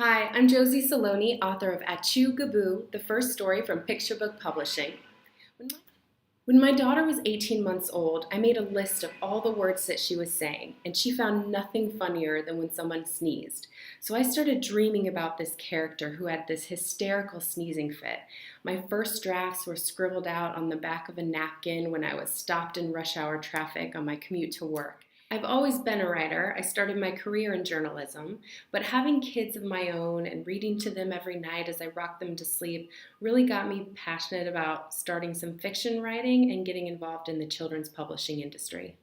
Hi, I'm Josie Cellone, author of Achoo Gaboo, the first story from Pixure Book Publishing. When my daughter was 18 months old, I made a list of all the words that she was saying, and she found nothing funnier than when someone sneezed. So I started dreaming about this character who had this hysterical sneezing fit. My first drafts were scribbled out on the back of a napkin when I was stopped in rush hour traffic on my commute to work. I've always been a writer. I started my career in journalism, but having kids of my own and reading to them every night as I rock them to sleep really got me passionate about starting some fiction writing and getting involved in the children's publishing industry.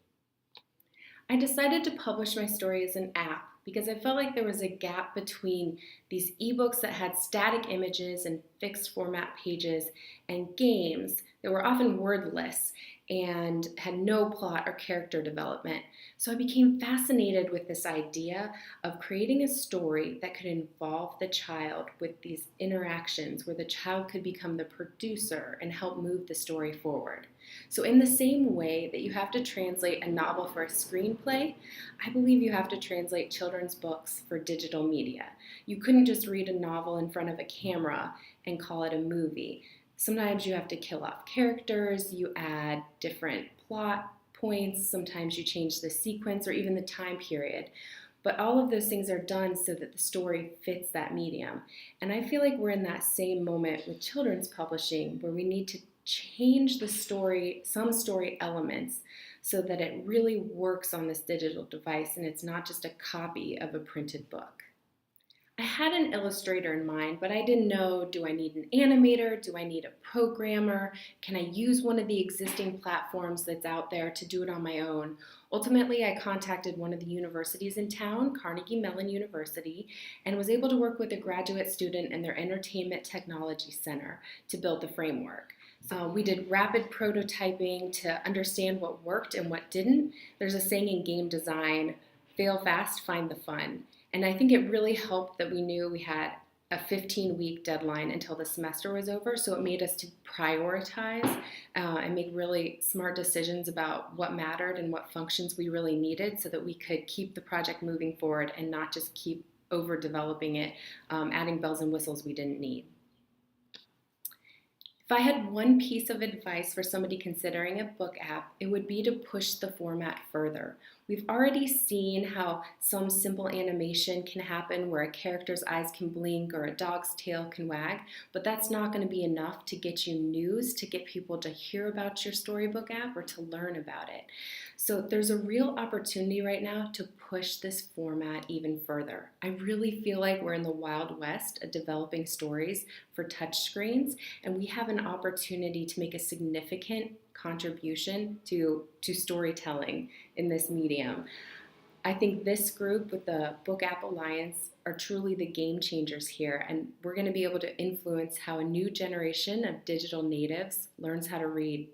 I decided to publish my story as an app because I felt like there was a gap between these ebooks that had static images and fixed format pages and games that were often wordless and had no plot or character development. So I became fascinated with this idea of creating a story that could involve the child with these interactions where the child could become the producer and help move the story forward. So in the same way that you have to translate a novel for a screenplay, I believe you have to translate children's books for digital media. You couldn't just read a novel in front of a camera and call it a movie. Sometimes you have to kill off characters, you add different plot points, sometimes you change the sequence or even the time period. But all of those things are done so that the story fits that medium. And I feel like we're in that same moment with children's publishing where we need to change the story, some story elements, so that it really works on this digital device and it's not just a copy of a printed book. I had an illustrator in mind, but I didn't know, do I need an animator? Do I need a programmer? Can I use one of the existing platforms that's out there to do it on my own? Ultimately, I contacted one of the universities in town, Carnegie Mellon University, and was able to work with a graduate student in their Entertainment Technology Center to build the framework. We did rapid prototyping to understand what worked and what didn't. There's a saying in game design, fail fast, find the fun. And I think it really helped that we knew we had a 15-week deadline until the semester was over, so it made us to prioritize and make really smart decisions about what mattered and what functions we really needed so that we could keep the project moving forward and not just keep over-developing it, adding bells and whistles we didn't need. If I had one piece of advice for somebody considering a book app, it would be to push the format further. We've already seen how some simple animation can happen where a character's eyes can blink or a dog's tail can wag, but that's not going to be enough to get you news, to get people to hear about your storybook app or to learn about it. So there's a real opportunity right now to push this format even further. I really feel like we're in the Wild West of developing stories for touchscreens, and we have an opportunity to make a significant contribution to storytelling in this medium. I think this group with the Book App Alliance are truly the game changers here, and we're going to be able to influence how a new generation of digital natives learns how to read.